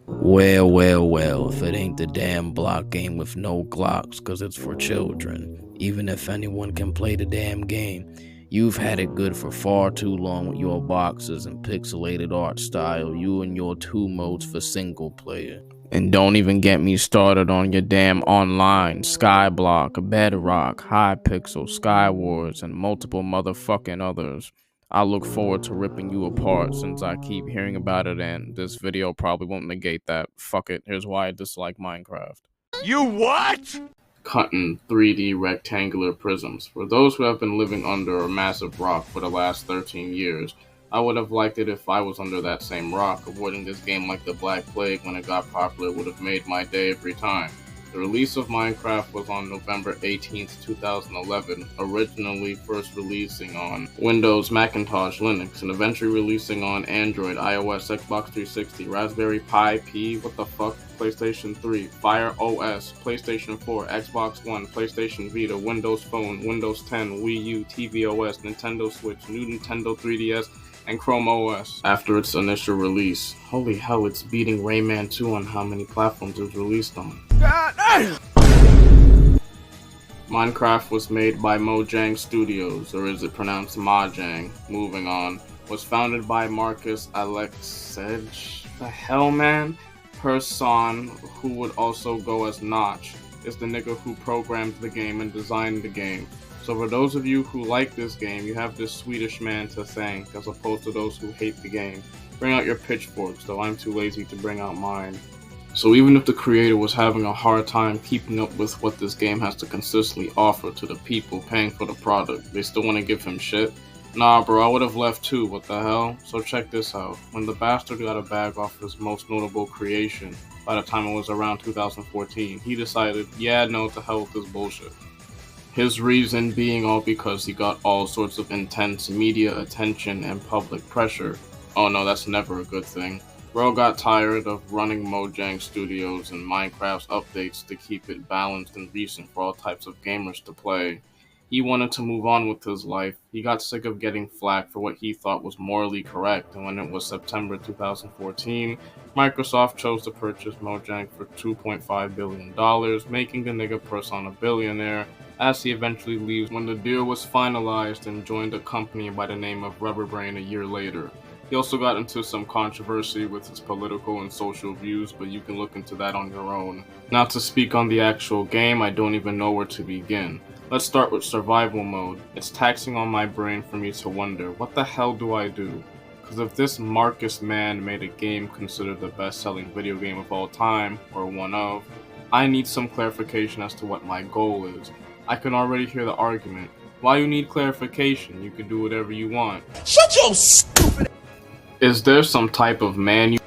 Well, if it ain't the damn block game with no Glocks, 'cause it's for children. Even if anyone can play the damn game, you've had it good for far too long with your boxes and pixelated art style, you and your two modes for single player. And don't even get me started on your damn online, Skyblock, Bedrock, Hypixel, Skywars, and multiple motherfucking others. I look forward to ripping you apart since I keep hearing about it and this video probably won't negate that. Fuck it, here's why I dislike Minecraft. You what? Cutting 3D rectangular prisms. For those who have been living under a massive rock for the last 13 years, I would have liked it if I was under that same rock. Avoiding this game like the Black Plague when it got popular would have made my day every time. The release of Minecraft was on November 18th, 2011, originally first releasing on Windows, Macintosh, Linux, and eventually releasing on Android, iOS, Xbox 360, Raspberry Pi P, what the fuck, PlayStation 3, Fire OS, PlayStation 4, Xbox One, PlayStation Vita, Windows Phone, Windows 10, Wii U, tvOS, Nintendo Switch, new Nintendo 3DS, and Chrome OS after its initial release. Holy hell, it's beating Rayman 2 on how many platforms it was released on. Minecraft was made by Mojang Studios, or is it pronounced Mojang? Moving on. Was founded by Marcus Alexej, the hell man? Person, who would also go as Notch, is the nigga who programmed the game and designed the game. So for those of you who like this game, you have this Swedish man to thank, as opposed to those who hate the game. Bring out your pitchforks, though I'm too lazy to bring out mine. So even if the creator was having a hard time keeping up with what this game has to consistently offer to the people paying for the product, they still want to give him shit? Nah bro, I would have left too, what the hell? So check this out. When the bastard got a bag off his most notable creation, by the time it was around 2014, he decided, yeah, no, to hell with this bullshit. His reason being all because he got all sorts of intense media attention and public pressure. Oh no, that's never a good thing. Bro got tired of running Mojang Studios and Minecraft's updates to keep it balanced and recent for all types of gamers to play. He wanted to move on with his life. He got sick of getting flack for what he thought was morally correct, and when it was September 2014, Microsoft chose to purchase Mojang for $2.5 billion, making the nigga person a billionaire, as he eventually leaves when the deal was finalized and joined a company by the name of Rubberbrain a year later. He also got into some controversy with his political and social views, but you can look into that on your own. Not to speak on the actual game, I don't even know where to begin. Let's start with survival mode. It's taxing on my brain for me to wonder, what the hell do I do? Because if this Marcus man made a game considered the best-selling video game of all time, or one of, I need some clarification as to what my goal is. I can already hear the argument. Why you need clarification? You can do whatever you want. Shut your stupid. Is there some type of manual?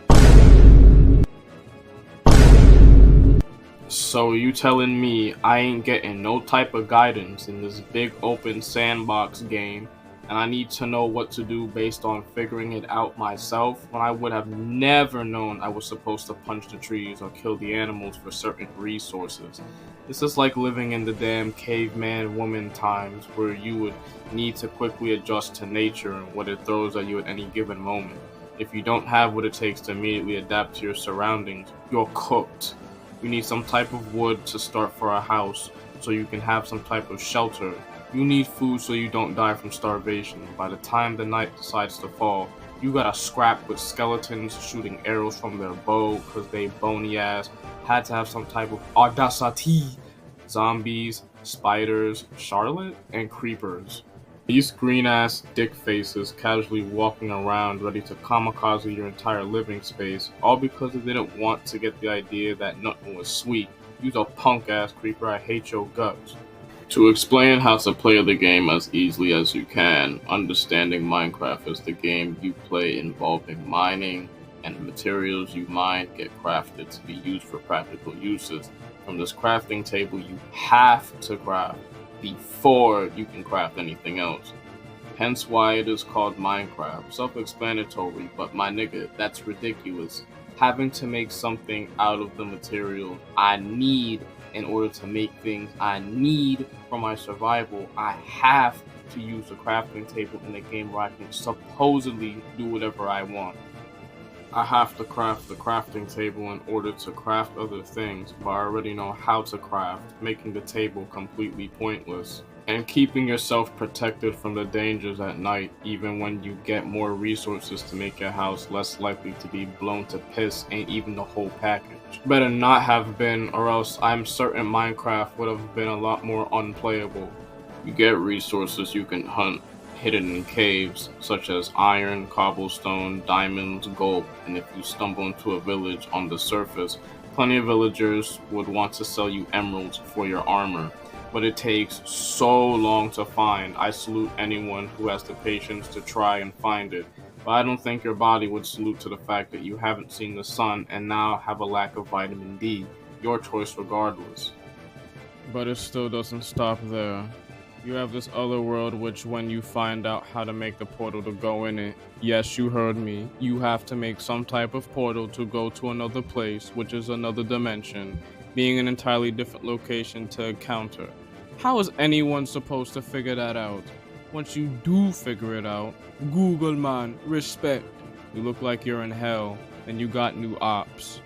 So you telling me I ain't getting no type of guidance in this big open sandbox game, and I need to know what to do based on figuring it out myself, when I would have never known I was supposed to punch the trees or kill the animals for certain resources? This is like living in the damn caveman woman times, where you would need to quickly adjust to nature and what it throws at you at any given moment. If you don't have what it takes to immediately adapt to your surroundings, you're cooked. You need some type of wood to start for a house, so you can have some type of shelter. You need food so you don't die from starvation. By the time the night decides to fall, you gotta scrap with skeletons shooting arrows from their bow because they bony ass had to have some type of audacity. Zombies, spiders, Charlotte, and creepers. These green-ass dick faces casually walking around ready to kamikaze your entire living space, all because they didn't want to get the idea that nothing was sweet. You's a punk-ass creeper, I hate your guts. To explain how to play the game as easily as you can, understanding Minecraft is the game you play involving mining, and the materials you mine get crafted to be used for practical uses. From this crafting table you have to craft before you can craft anything else. Hence why it is called Minecraft. Self-explanatory, but my nigga, that's ridiculous. Having to make something out of the material I need in order to make things I need for my survival, I have to use a crafting table in a game where I can supposedly do whatever I want. I have to craft the crafting table in order to craft other things, but I already know how to craft, making the table completely pointless. And keeping yourself protected from the dangers at night, even when you get more resources to make your house less likely to be blown to piss, ain't even the whole package. Better not have been, or else I'm certain Minecraft would have been a lot more unplayable. You get resources you can hunt, hidden in caves, such as iron, cobblestone, diamonds, gold, and if you stumble into a village on the surface, plenty of villagers would want to sell you emeralds for your armor. But it takes so long to find. I salute anyone who has the patience to try and find it. But I don't think your body would salute to the fact that you haven't seen the sun and now have a lack of vitamin D. Your choice regardless. But it still doesn't stop there. You have this other world which when you find out how to make the portal to go in it, yes, you heard me, you have to make some type of portal to go to another place, which is another dimension, being an entirely different location to encounter. How is anyone supposed to figure that out? Once you do figure it out, Google man, respect. You look like you're in hell, and you got new ops.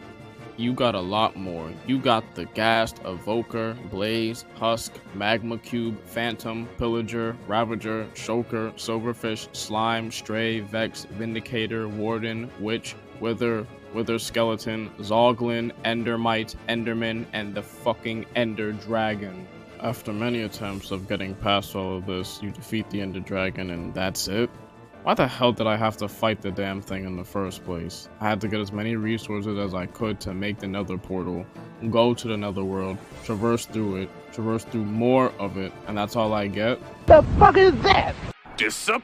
You got a lot more. You got the Ghast, Evoker, Blaze, Husk, Magma Cube, Phantom, Pillager, Ravager, Shulker, Silverfish, Slime, Stray, Vex, Vindicator, Warden, Witch, Wither Skeleton, Zoglin, Endermite, Enderman, and the fucking Ender Dragon. After many attempts of getting past all of this, you defeat the Ender Dragon and that's it? Why the hell did I have to fight the damn thing in the first place? I had to get as many resources as I could to make the nether portal, go to the netherworld, traverse through it, traverse through more of it, and that's all I get? The fuck is that? Disappointed!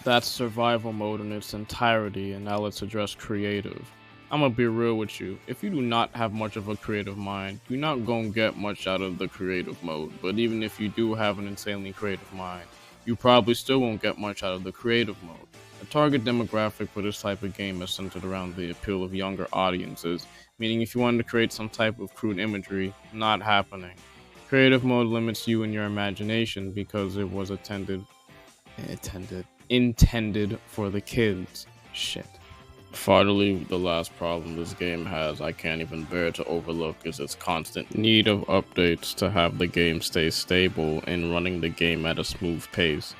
That's survival mode in its entirety, and now let's address creative. I'm gonna be real with you. If you do not have much of a creative mind, you're not gonna get much out of the creative mode. But even if you do have an insanely creative mind, you probably still won't get much out of the creative mode. The target demographic for this type of game is centered around the appeal of younger audiences, meaning if you wanted to create some type of crude imagery, not happening. Creative mode limits you in your imagination because it was intended for the kids. Shit. Finally, the last problem this game has I can't even bear to overlook is its constant need of updates to have the game stay stable and running the game at a smooth pace.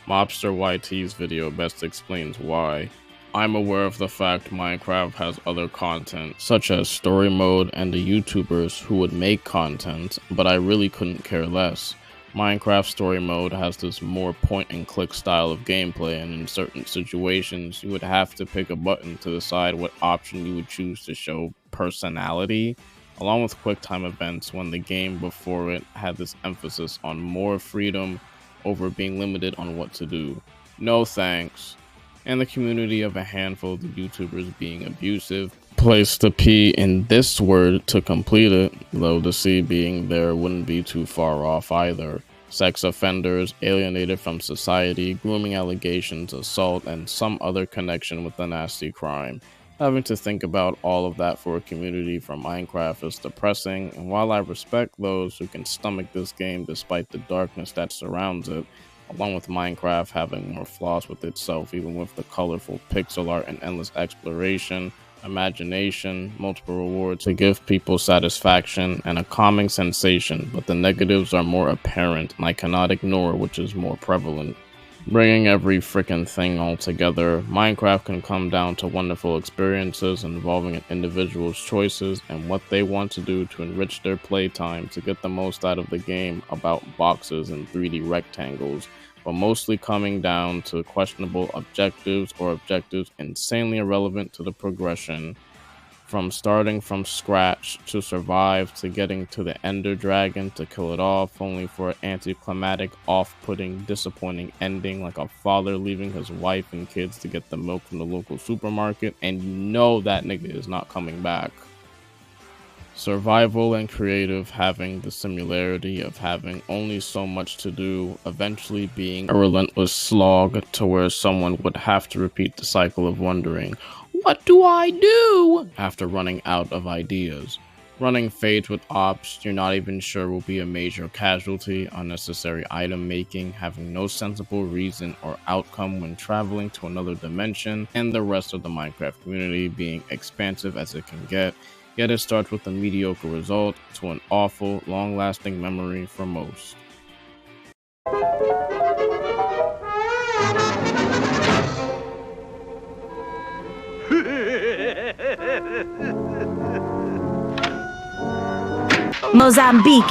Mobster YT's video best explains why. I'm aware of the fact Minecraft has other content, such as story mode and the YouTubers who would make content, but I really couldn't care less. Minecraft Story Mode has this more point-and-click style of gameplay, and in certain situations, you would have to pick a button to decide what option you would choose to show personality, along with QuickTime events when the game before it had this emphasis on more freedom over being limited on what to do. No thanks. And the community of a handful of the YouTubers being abusive. Place the P in this word to complete it, though the C being there wouldn't be too far off either. Sex offenders, alienated from society, grooming allegations, assault, and some other connection with the nasty crime. Having to think about all of that for a community from Minecraft is depressing, and while I respect those who can stomach this game despite the darkness that surrounds it, along with Minecraft having more flaws with itself, even with the colorful pixel art and endless exploration, imagination, multiple rewards to give people satisfaction and a calming sensation, but the negatives are more apparent and I cannot ignore which is more prevalent. Bringing every frickin' thing all together, Minecraft can come down to wonderful experiences involving an individual's choices and what they want to do to enrich their playtime to get the most out of the game about boxes and 3D rectangles, but mostly coming down to questionable objectives or objectives insanely irrelevant to the progression, from starting from scratch to survive to getting to the Ender Dragon to kill it off, only for an anticlimactic, off-putting, disappointing ending like a father leaving his wife and kids to get the milk from the local supermarket, and you know that nigga is not coming back. Survival and creative having the similarity of having only so much to do, eventually being a relentless slog to where someone would have to repeat the cycle of wondering, what do I do? After running out of ideas. Running fades with ops you're not even sure will be a major casualty, unnecessary item making, having no sensible reason or outcome when traveling to another dimension, and the rest of the Minecraft community being expansive as it can get, yet it starts with a mediocre result to an awful, long-lasting memory for most. Mozambique,